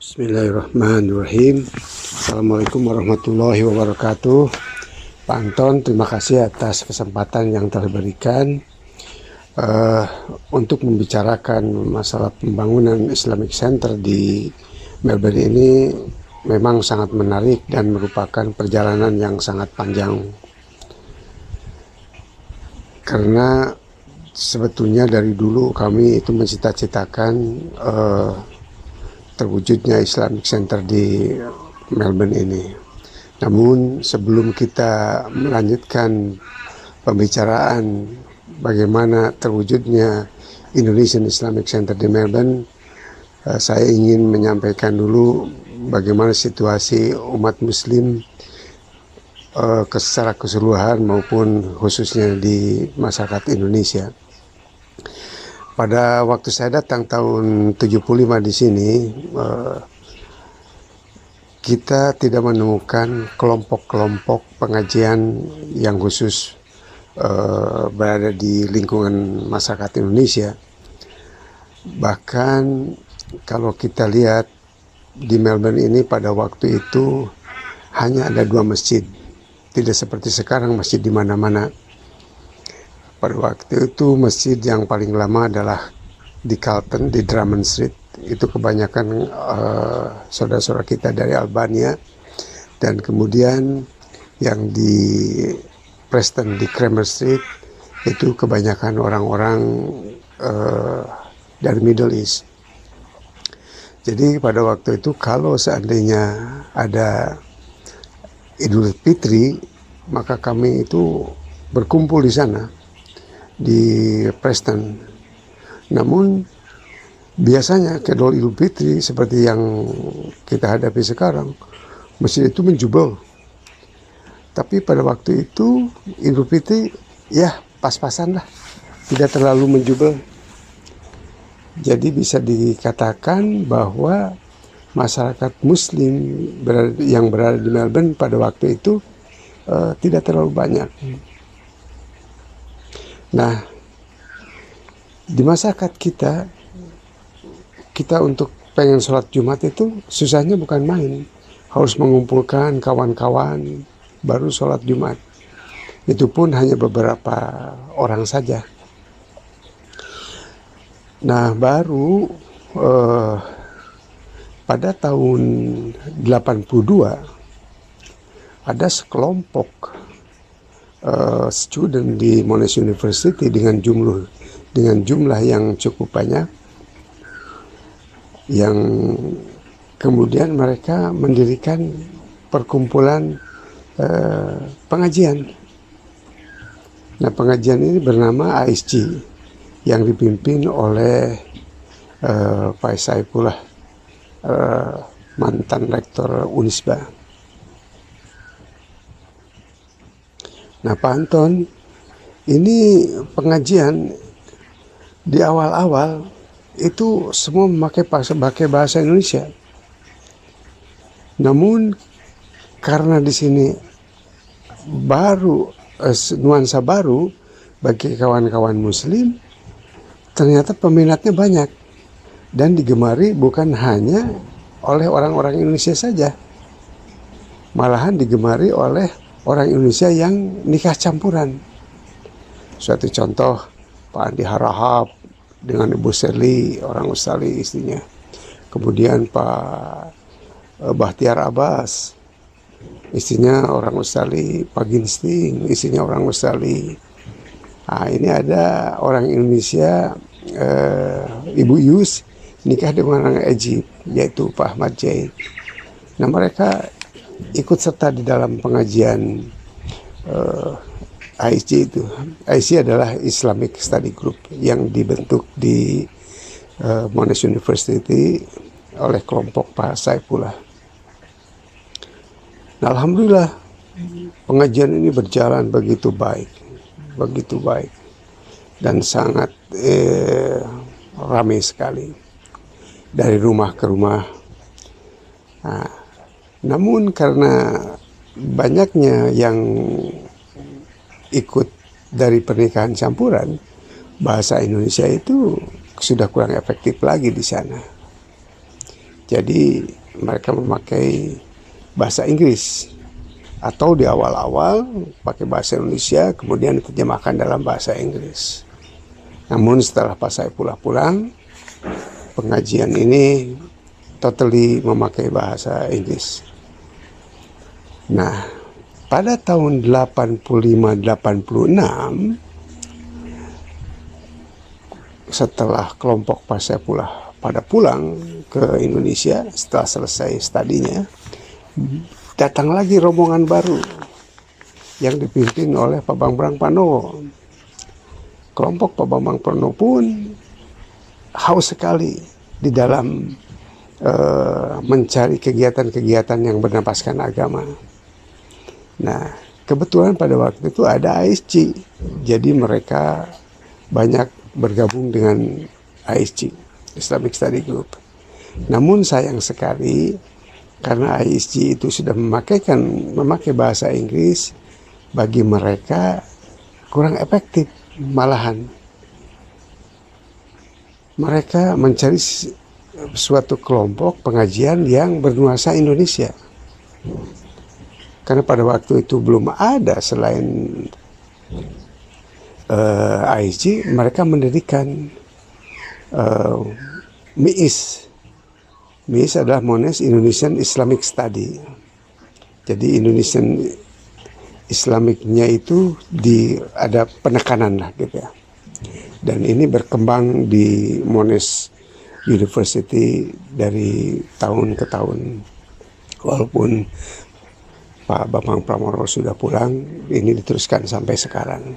Bismillahirrahmanirrahim. Assalamualaikum warahmatullahi wabarakatuh. Pak Anton, terima kasih atas kesempatan yang telah diberikan untuk membicarakan masalah pembangunan Islamic Center di Melbourne ini. Memang sangat menarik dan merupakan perjalanan yang sangat panjang, karena sebetulnya dari dulu kami itu mencita-citakan terwujudnya Islamic Center di Melbourne ini. Namun sebelum kita melanjutkan pembicaraan bagaimana terwujudnya Indonesian Islamic Center di Melbourne, saya ingin menyampaikan dulu bagaimana situasi umat muslim secara keseluruhan maupun khususnya di masyarakat Indonesia. Pada waktu saya datang tahun 75 di sini, kita tidak menemukan kelompok-kelompok pengajian yang khusus berada di lingkungan masyarakat Indonesia. Bahkan kalau kita lihat di Melbourne ini pada waktu itu hanya ada 2 masjid, tidak seperti sekarang masjid di mana-mana. Pada waktu itu masjid yang paling lama adalah di Carlton, di Drummond Street. Itu kebanyakan saudara-saudara kita dari Albania. Dan kemudian yang di Preston, di Kramer Street, itu kebanyakan orang-orang dari Middle East. Jadi pada waktu itu kalau seandainya ada Idul Fitri, maka kami itu berkumpul di sana, di Preston. Namun biasanya kedol Idul Fitri seperti yang kita hadapi sekarang, masjid itu menjubel. Tapi pada waktu itu Idul Fitri ya pas-pasan lah, tidak terlalu menjubel. Jadi bisa dikatakan bahwa masyarakat muslim yang berada di Melbourne pada waktu itu tidak terlalu banyak. Nah, di masyarakat kita untuk pengen sholat Jumat itu susahnya bukan main. Harus mengumpulkan kawan-kawan baru sholat Jumat. Itu pun hanya beberapa orang saja. Nah, baru pada tahun 82 ada sekelompok student di Monash University dengan jumlah yang cukup banyak, yang kemudian mereka mendirikan perkumpulan pengajian. Nah, pengajian ini bernama ASG yang dipimpin oleh Pak Saifullah, mantan rektor Unisba. Nah, Pak Anton, ini pengajian di awal-awal itu semua memakai bahasa Indonesia. Namun karena di sini baru nuansa baru bagi kawan-kawan muslim, ternyata peminatnya banyak dan digemari bukan hanya oleh orang-orang Indonesia saja, malahan digemari oleh orang Indonesia yang nikah campuran. Suatu contoh, Pak Andi Harahap dengan Ibu Serli, orang Australia istrinya. Kemudian Pak Bahtiar Abbas, istrinya orang Australia. Pak Ginsting, istrinya orang Australia. Nah, ini ada orang Indonesia, Ibu Yus, nikah dengan orang Egypt, yaitu Pak Ahmad Jaid. Nah, mereka ikut serta di dalam pengajian ISG itu. ISG adalah Islamic Study Group yang dibentuk di Monash University oleh kelompok Pak Saifullah. Nah, alhamdulillah pengajian ini berjalan begitu baik dan sangat ramai sekali dari rumah ke rumah. Nah, namun karena banyaknya yang ikut dari pernikahan campuran, bahasa Indonesia itu sudah kurang efektif lagi di sana. Jadi mereka memakai bahasa Inggris, atau di awal-awal pakai bahasa Indonesia kemudian diterjemahkan dalam bahasa Inggris. Namun setelah Pak Saifullah pulang, pengajian ini totally memakai bahasa Inggris. Nah, pada tahun 85-86, setelah kelompok Pak Saifullah pada pulang ke Indonesia setelah selesai studinya, datang lagi rombongan baru yang dipimpin oleh Pak Bambang Panowo. Kelompok Pak Bambang Panowo pun haus sekali di dalam mencari kegiatan-kegiatan yang bernapaskan agama. Nah, kebetulan pada waktu itu ada ASC, jadi mereka banyak bergabung dengan ASC, Islamic Study Group. Namun sayang sekali, karena ISG itu sudah memakai bahasa Inggris, bagi mereka kurang efektif. Malahan mereka mencari suatu kelompok pengajian yang bernuansa Indonesia. Karena pada waktu itu belum ada selain ISG, mereka mendirikan MIIS. MIIS adalah Monash Indonesian Islamic Study. Jadi Indonesian Islamicnya itu ada penekanan lah gitu ya. Dan ini berkembang di Monash University dari tahun ke tahun. Walaupun Pak Bambang Pramoro sudah pulang, ini diteruskan sampai sekarang.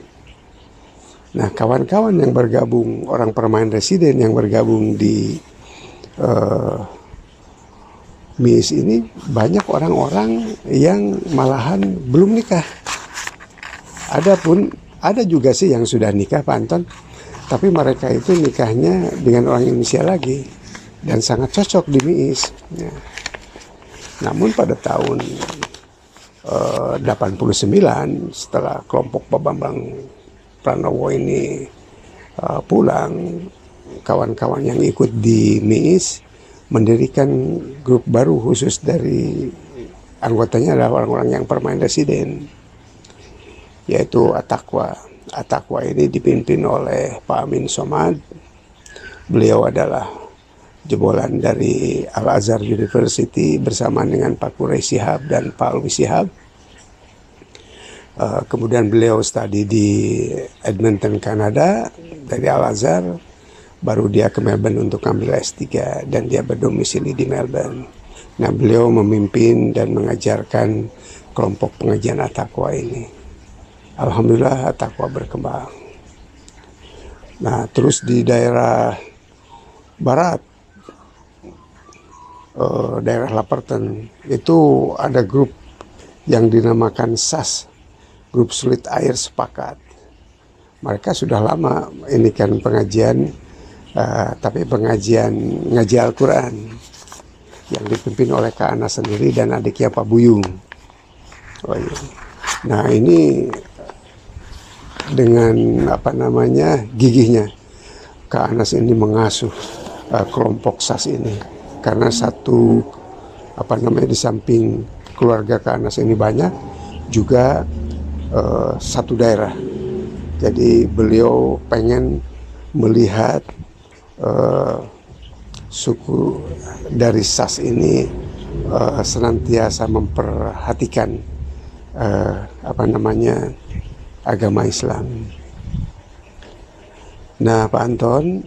Nah, kawan-kawan yang bergabung, orang permain residen yang bergabung di MIIS ini, banyak orang-orang yang malahan belum nikah. Ada juga sih yang sudah nikah, Pak Anton, tapi mereka itu nikahnya dengan orang Indonesia lagi dan sangat cocok di MIIS. Ya. Namun pada tahun 89, setelah kelompok Pak Bambang Pranowo ini pulang, kawan-kawan yang ikut di MIIS mendirikan grup baru khusus dari anggotanya adalah orang-orang yang permain residen, yaitu At-Taqwa. At-Taqwa ini dipimpin oleh Pak Amin Somad. Beliau adalah jebolan dari Al-Azhar University bersama dengan Pak Quraish Shihab dan Pak Alwi Shihab. Kemudian beliau studi di Edmonton, Kanada dari Al-Azhar. Baru dia ke Melbourne untuk ambil S3 dan dia berdomisili di Melbourne. Nah, beliau memimpin dan mengajarkan kelompok pengajian At-Taqwa ini. Alhamdulillah At-Taqwa berkembang. Nah, terus di daerah barat, daerah Laperton, itu ada grup yang dinamakan SAS, Grup Sulit Air Sepakat. Mereka sudah lama ini kan pengajian, tapi pengajian ngaji Al-Quran yang dipimpin oleh Kak Anas sendiri dan adiknya Pak Buyung. Oh, iya. Nah, ini dengan gigihnya Kak Anas ini mengasuh kelompok SAS ini, karena di samping keluarga Kak Anas ini banyak juga satu daerah. Jadi beliau pengen melihat suku dari SAS ini senantiasa memperhatikan agama Islam. Nah, Pak Anton,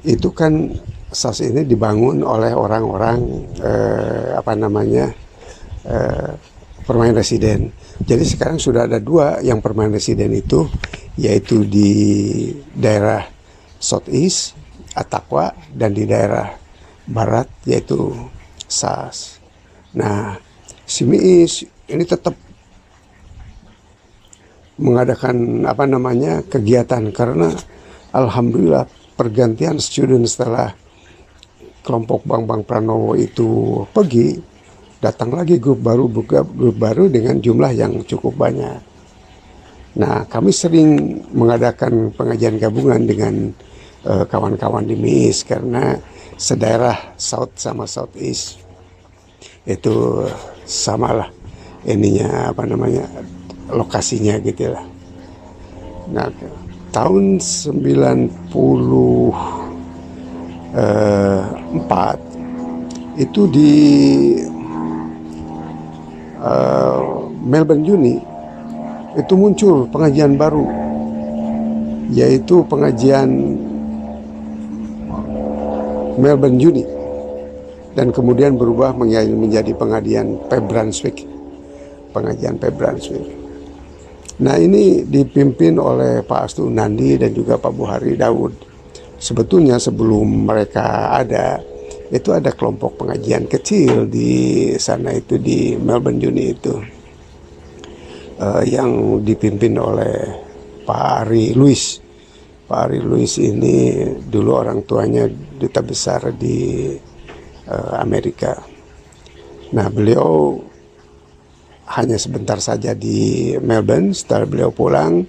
itu kan SAS ini dibangun oleh orang-orang permain residen. Jadi sekarang sudah ada 2 yang permain residen itu, yaitu di daerah Southeast At-Taqwa dan di daerah barat yaitu SAS. Nah, si MIIS ini tetap mengadakan kegiatan, karena alhamdulillah pergantian student setelah kelompok Bambang Pranowo itu pergi, datang lagi grup baru dengan jumlah yang cukup banyak. Nah, kami sering mengadakan pengajian gabungan dengan kawan-kawan di MIS, karena sedaerah South sama Southeast itu samalah ininya, apa namanya, lokasinya gitu lah. Nah, tahun 94 itu di Melbourne Uni itu muncul pengajian baru, yaitu pengajian Melbourne Uni, dan kemudian berubah menjadi pengajian Pep Brunswick, pengajian Pep Brunswick. Nah, ini dipimpin oleh Pak Astu Unandi dan juga Pak Buhari Daud. Sebetulnya sebelum mereka ada, itu ada kelompok pengajian kecil di sana, itu di Melbourne Uni itu, yang dipimpin oleh Pak Ari Lewis. Pak Ari Lewis ini dulu orang tuanya duta besar di Amerika. Nah, beliau hanya sebentar saja di Melbourne. Setelah beliau pulang,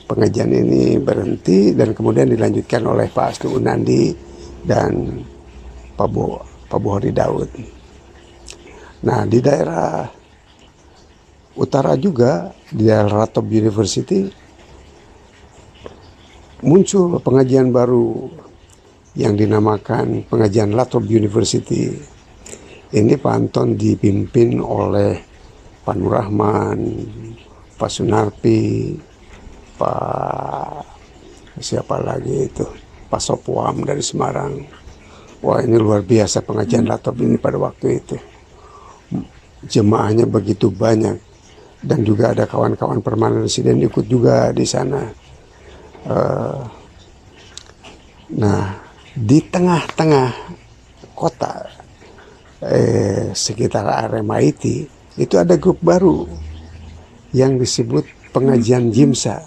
pengajian ini berhenti dan kemudian dilanjutkan oleh Pak Astu Unandi dan Pak Buhari Daud. Nah, di daerah utara juga, di daerah Ratop University, muncul pengajian baru yang dinamakan pengajian Lathrop University. Ini Pak Anton dipimpin oleh Pak Nur Rahman, Pak Sunarpi, Pak siapa lagi itu, Pak Sopwam dari Semarang. Wah, ini luar biasa pengajian Lathrop ini pada waktu itu. Jemaahnya begitu banyak, dan juga ada kawan-kawan permanen residen ikut juga di sana. Nah, di tengah-tengah kota sekitar RMIT itu ada grup baru yang disebut pengajian YIMSA.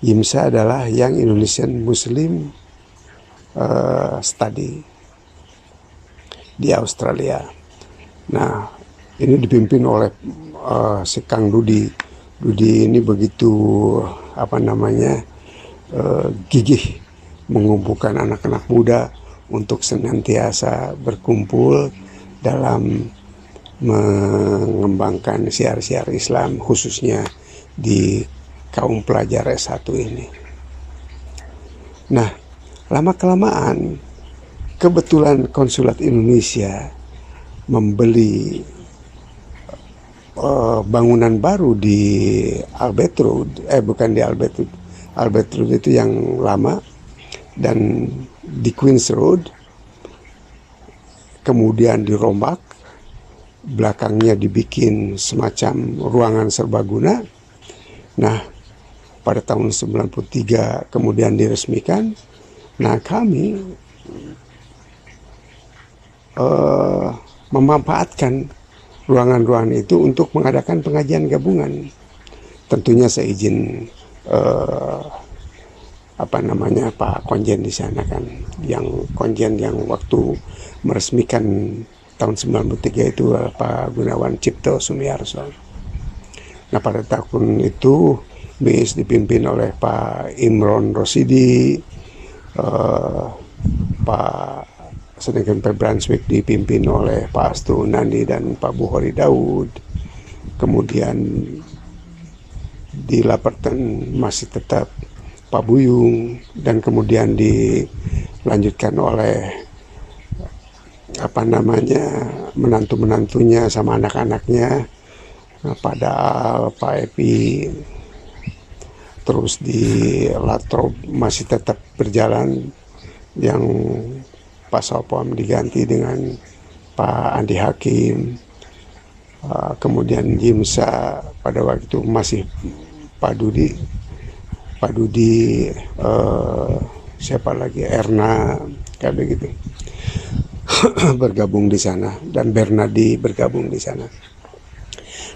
YIMSA adalah Young Indonesian Muslim Study di Australia. Nah, ini dipimpin oleh si Kang Dudi. Dudi ini begitu, apa namanya, gigih mengumpulkan anak-anak muda untuk senantiasa berkumpul dalam mengembangkan syiar-syiar Islam, khususnya di kaum pelajar S1 ini. Nah, lama-kelamaan kebetulan Konsulat Indonesia membeli bangunan baru di Albert Road, bukan di Albert Road. Albert Road itu yang lama, dan di Queen's Road, kemudian dirombak, belakangnya dibikin semacam ruangan serbaguna. Nah, pada tahun 93 kemudian diresmikan. Nah, kami memanfaatkan ruangan-ruangan itu untuk mengadakan pengajian gabungan, tentunya seizin Pak Konjen di sana kan, yang Konjen yang waktu meresmikan tahun 93 itu Pak Gunawan Cipto Sumiarso. Nah, pada tahun itu MIS dipimpin oleh Pak Imron Rosidi, sedangkan Pep Brunswick dipimpin oleh Pak Astu Unandi dan Pak Buhari Daud. Kemudian di Laperton masih tetap Pak Buyung, dan kemudian dilanjutkan oleh menantu-menantunya sama anak-anaknya, Pak Daal, Pak Epi. Terus di Lathrop masih tetap berjalan, yang Pak Sopwam diganti dengan Pak Andi Hakim. Kemudian YIMSA pada waktu itu masih Pak Dudi, siapa lagi, Erna, kayak begitu, bergabung di sana, dan Bernardi bergabung di sana.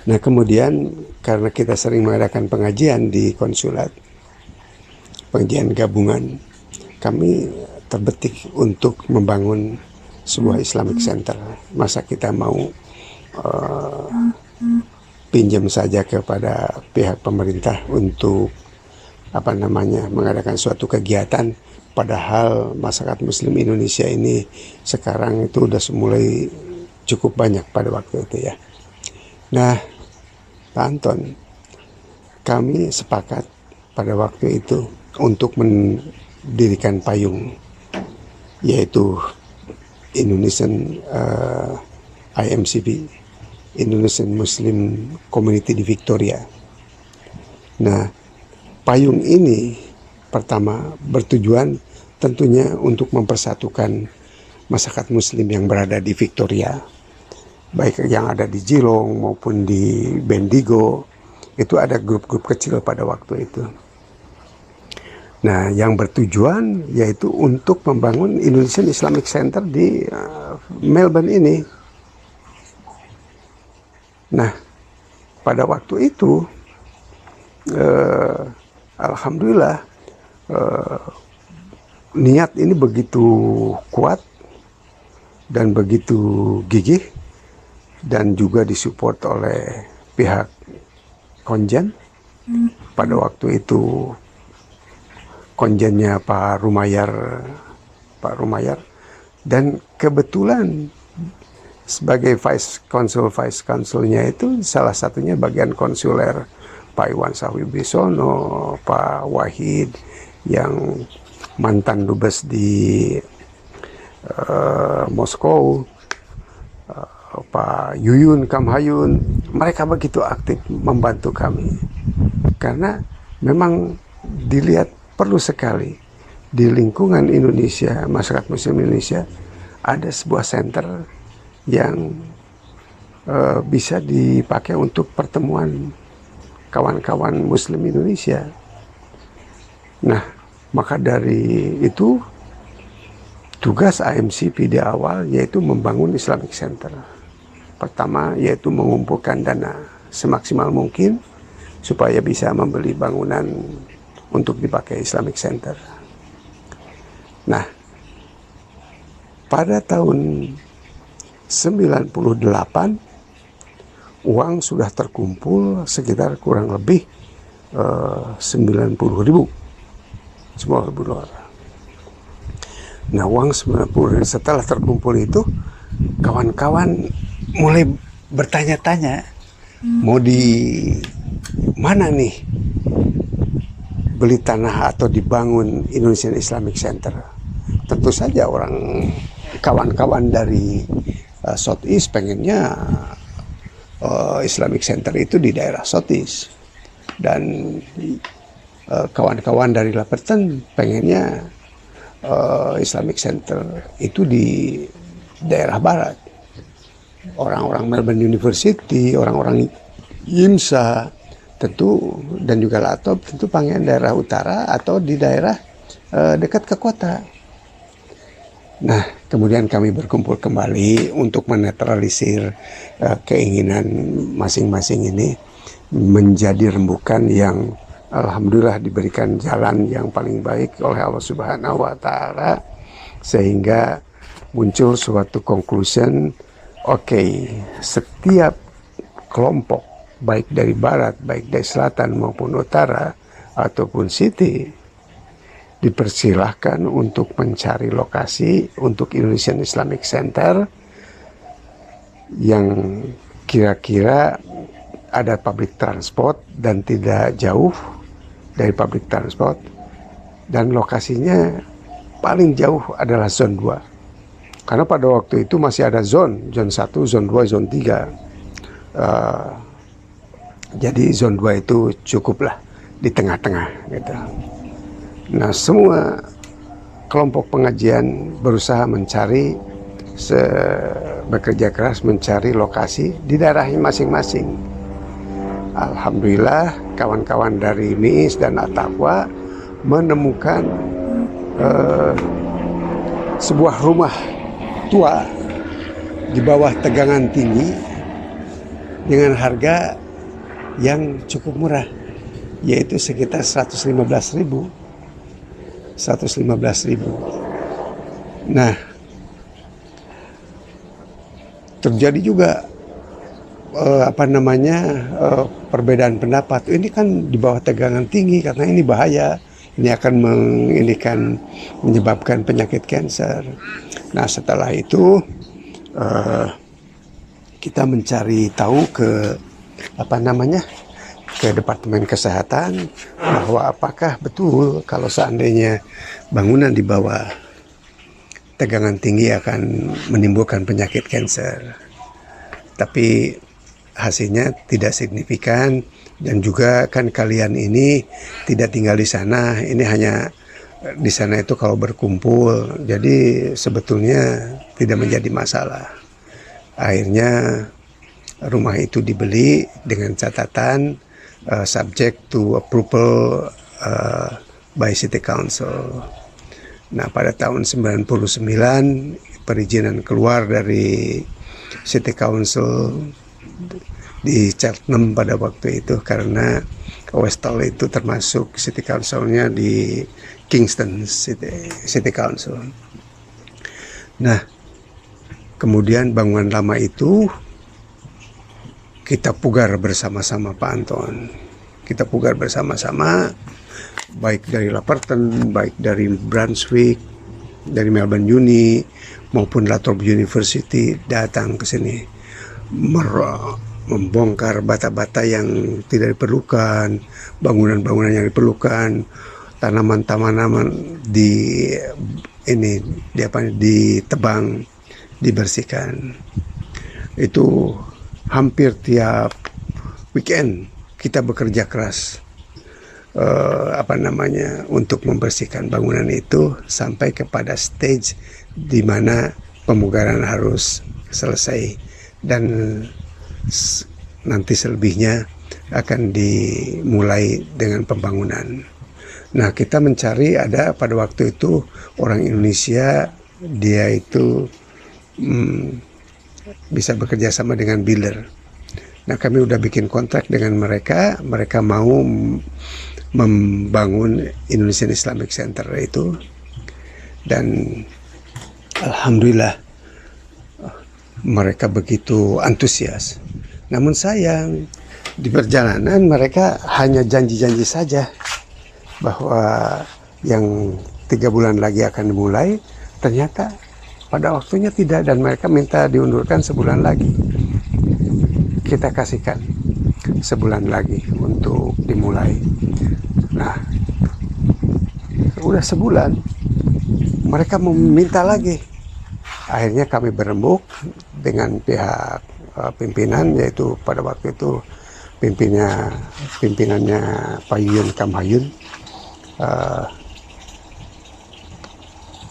Nah, kemudian karena kita sering mengadakan pengajian di konsulat, pengajian gabungan, kami terbetik untuk membangun sebuah Islamic Center. Masa kita mau pinjam saja kepada pihak pemerintah untuk mengadakan suatu kegiatan Padahal masyarakat Muslim Indonesia ini sekarang itu udah mulai cukup banyak pada waktu itu ya. Nah, Pak Anton, kami sepakat pada waktu itu untuk mendirikan payung, yaitu Indonesian IMCB, Indonesian Muslim Community di Victoria. Nah, payung ini pertama bertujuan tentunya untuk mempersatukan masyarakat Muslim yang berada di Victoria, baik yang ada di Geelong maupun di Bendigo. Itu ada grup-grup kecil pada waktu itu. Nah, yang bertujuan yaitu untuk membangun Indonesian Islamic Center di Melbourne ini. Nah, pada waktu itu alhamdulillah niat ini begitu kuat dan begitu gigih, dan juga disupport oleh pihak konjen. Pada waktu itu konjennya Pak Rumayar, dan kebetulan sebagai vice consulnya itu salah satunya bagian konsuler Pak Iwan Sahwibisono, Pak Wahid yang mantan dubes di Moskow, Pak Yuyun Kamhayun. Mereka begitu aktif membantu kami, karena memang dilihat perlu sekali di lingkungan Indonesia, masyarakat Muslim Indonesia, ada sebuah center yang bisa dipakai untuk pertemuan kawan-kawan Muslim Indonesia. Nah, maka dari itu tugas IMCP di awal yaitu membangun Islamic Center. Pertama yaitu mengumpulkan dana semaksimal mungkin supaya bisa membeli bangunan untuk dipakai Islamic Center. Nah, pada tahun 98 uang sudah terkumpul sekitar kurang lebih 90.000 dolar. Nah, uang 90.000 setelah terkumpul itu, kawan-kawan mulai bertanya-tanya, mau di mana nih beli tanah atau dibangun Indonesian Islamic Center. Tentu saja kawan-kawan dari Southeast pengennya Islamic Center itu di daerah Southeast, dan kawan-kawan dari Laperton pengennya Islamic Center itu di daerah barat. Orang-orang Melbourne University, orang-orang IMSA tentu, dan juga Latop tentu pengen daerah utara atau di daerah dekat ke kota. Nah, kemudian kami berkumpul kembali untuk menetralisir keinginan masing-masing ini menjadi rembukan yang alhamdulillah diberikan jalan yang paling baik oleh Allah Subhanahu wa Ta'ala, sehingga muncul suatu conclusion, oke, setiap kelompok baik dari barat, baik dari selatan maupun utara ataupun city dipersilahkan untuk mencari lokasi untuk Indonesian Islamic Center yang kira-kira ada public transport dan tidak jauh dari public transport, dan lokasinya paling jauh adalah zone 2. Karena pada waktu itu masih ada zone 1, zone 2, zone 3. Jadi zone 2 itu cukuplah di tengah-tengah gitu. Nah, semua kelompok pengajian berusaha bekerja keras mencari lokasi di daerahnya masing-masing. Alhamdulillah kawan-kawan dari MIIS dan At-Taqwa menemukan sebuah rumah tua di bawah tegangan tinggi dengan harga yang cukup murah, yaitu sekitar 115.000. Nah, terjadi juga perbedaan pendapat. Ini kan di bawah tegangan tinggi, karena ini bahaya, Ini akan menyebabkan penyakit kanker. Nah, setelah itu kita mencari tahu ke ke Departemen Kesehatan bahwa apakah betul kalau seandainya bangunan di bawah tegangan tinggi akan menimbulkan penyakit kanker. Tapi hasilnya tidak signifikan, dan juga kan kalian ini tidak tinggal di sana, ini hanya di sana itu kalau berkumpul, jadi sebetulnya tidak menjadi masalah. Akhirnya rumah itu dibeli dengan catatan subject to approval by City Council. Nah, pada tahun 99 perizinan keluar dari City Council di Cheltenham pada waktu itu, karena Westall itu termasuk City Council-nya di Kingston City Council. Nah, kemudian bangunan lama itu kita pugar bersama-sama, Pak Anton. Kita pugar bersama-sama, baik dari Laperton, baik dari Brunswick, dari Melbourne Uni, maupun Latrobe University datang ke sini, membongkar bata-bata yang tidak diperlukan, bangunan-bangunan yang diperlukan, tanaman-tanaman ditebang, dibersihkan. Itu hampir tiap weekend kita bekerja keras untuk membersihkan bangunan itu sampai kepada stage di mana pemugaran harus selesai, dan nanti selebihnya akan dimulai dengan pembangunan. Nah, kita mencari ada pada waktu itu orang Indonesia, dia itu bisa bekerja sama dengan builder. Nah, kami udah bikin kontrak dengan mereka, mereka mau membangun Indonesian Islamic Center itu, dan alhamdulillah mereka begitu antusias. Namun sayang, di perjalanan mereka hanya janji-janji saja bahwa yang 3 bulan lagi akan dimulai, ternyata pada waktunya tidak, dan mereka minta diundurkan sebulan lagi. Kita kasihkan sebulan lagi untuk dimulai. Nah, udah sebulan mereka meminta lagi. Akhirnya kami berembuk dengan pihak pimpinan, yaitu pada waktu itu pimpinannya Pak Yuyun Kamhayun.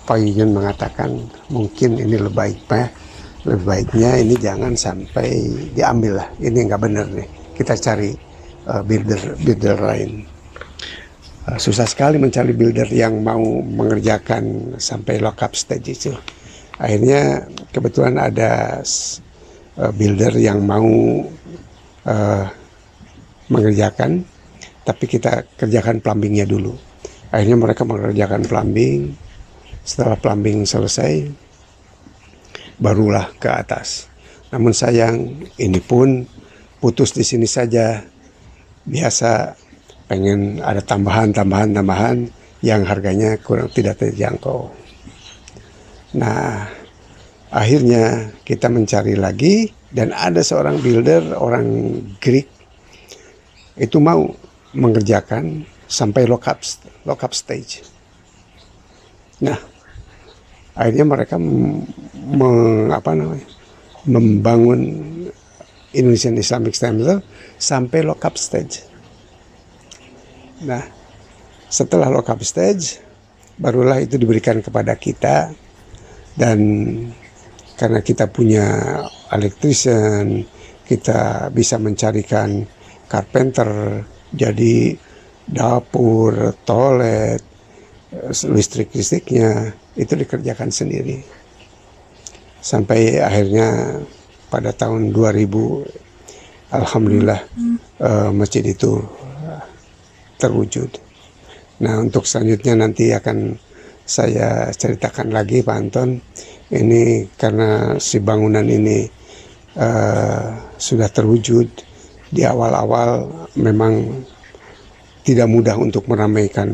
Pak Yuyun mengatakan mungkin ini lebih baiknya ini jangan sampai diambil lah, ini nggak benar nih, kita cari builder lain. Susah sekali mencari builder yang mau mengerjakan sampai lock-up stage itu. Akhirnya kebetulan ada builder yang mau mengerjakan, tapi kita kerjakan plumbingnya dulu. Akhirnya mereka mengerjakan plumbing. Setelah plumbing selesai, barulah ke atas. Namun sayang, ini pun putus di sini saja. Biasa pengen ada tambahan yang harganya tidak terjangkau. Nah, akhirnya kita mencari lagi, dan ada seorang builder, orang Greek, itu mau mengerjakan sampai lock up stage. Nah, akhirnya mereka membangun Indonesian Islamic Center sampai lock up stage. Nah, setelah lock up stage, barulah itu diberikan kepada kita, dan karena kita punya electrician, kita bisa mencarikan carpenter, jadi dapur, toilet, listrik-listriknya itu dikerjakan sendiri. Sampai akhirnya pada tahun 2000, alhamdulillah masjid itu terwujud. Nah, untuk selanjutnya nanti akan saya ceritakan lagi, Pak Anton. Ini karena si bangunan ini sudah terwujud. Di awal-awal memang tidak mudah untuk meramaikan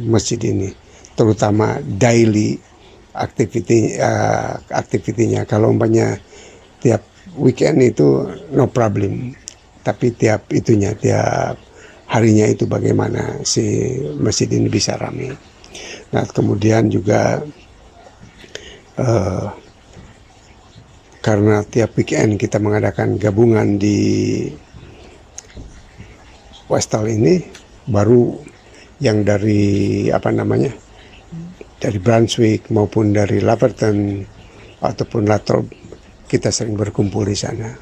masjid ini, terutama daily aktivitinya. Kalau umpamanya tiap weekend itu no problem, tapi tiap harinya itu bagaimana si masjid ini bisa ramai. Nah, kemudian juga karena tiap weekend kita mengadakan gabungan di Westall ini, baru yang dari dari Brunswick maupun dari Laverton ataupun Latrobe, kita sering berkumpul di sana.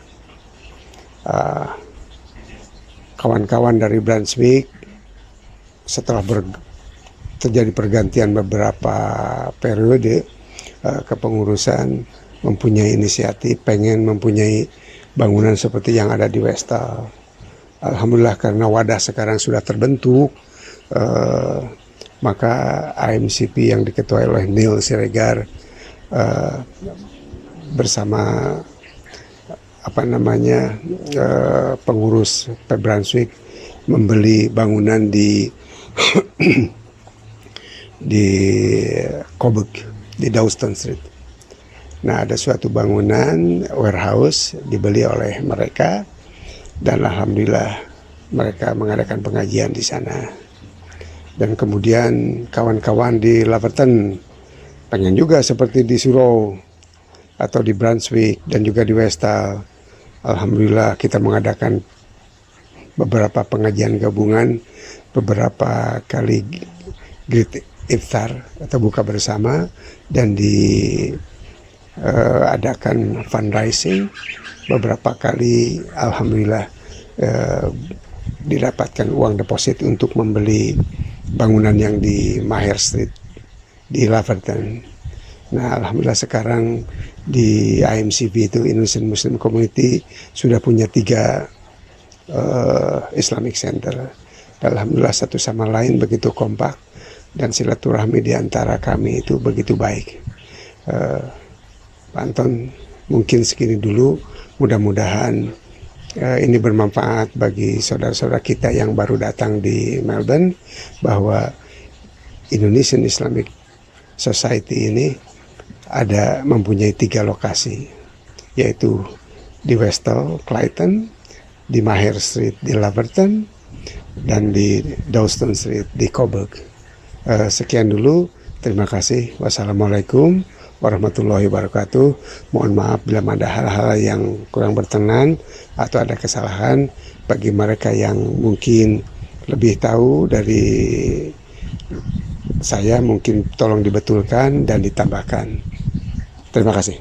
Kawan-kawan dari Brunswick, setelah terjadi pergantian beberapa periode kepengurusan, mempunyai inisiatif pengen mempunyai bangunan seperti yang ada di Westall. Alhamdulillah, karena wadah sekarang sudah terbentuk, maka AMCP yang diketuai oleh Neil Siregar bersama pengurus Brunswick membeli bangunan di di Coburg, di Dawson Street. Nah, ada suatu bangunan warehouse dibeli oleh mereka, dan alhamdulillah mereka mengadakan pengajian di sana. Dan kemudian kawan-kawan di Laverton pengen juga seperti di Surau atau di Brunswick dan juga di Westall. Alhamdulillah kita mengadakan beberapa pengajian gabungan, beberapa kali great iftar atau buka bersama, dan adakan fundraising beberapa kali. Alhamdulillah didapatkan uang deposit untuk membeli bangunan yang di Maher Street di Laverton. Nah, alhamdulillah sekarang di IMCB itu, Indonesian Muslim Community, sudah punya 3 Islamic Center. Alhamdulillah satu sama lain begitu kompak, dan silaturahmi di antara kami itu begitu baik. Pak Anton, mungkin segini dulu. Mudah-mudahan ini bermanfaat bagi saudara-saudara kita yang baru datang di Melbourne, bahwa Indonesian Islamic Society ini mempunyai 3 lokasi, yaitu di Westall, Clayton, di Maher Street di Laverton, dan di Dawson Street di Coburg. Sekian dulu, terima kasih. Wassalamualaikum warahmatullahi wabarakatuh. Mohon maaf bila ada hal-hal yang kurang berkenan atau ada kesalahan. Bagi mereka yang mungkin lebih tahu dari saya, mungkin tolong dibetulkan dan ditambahkan. Terima kasih.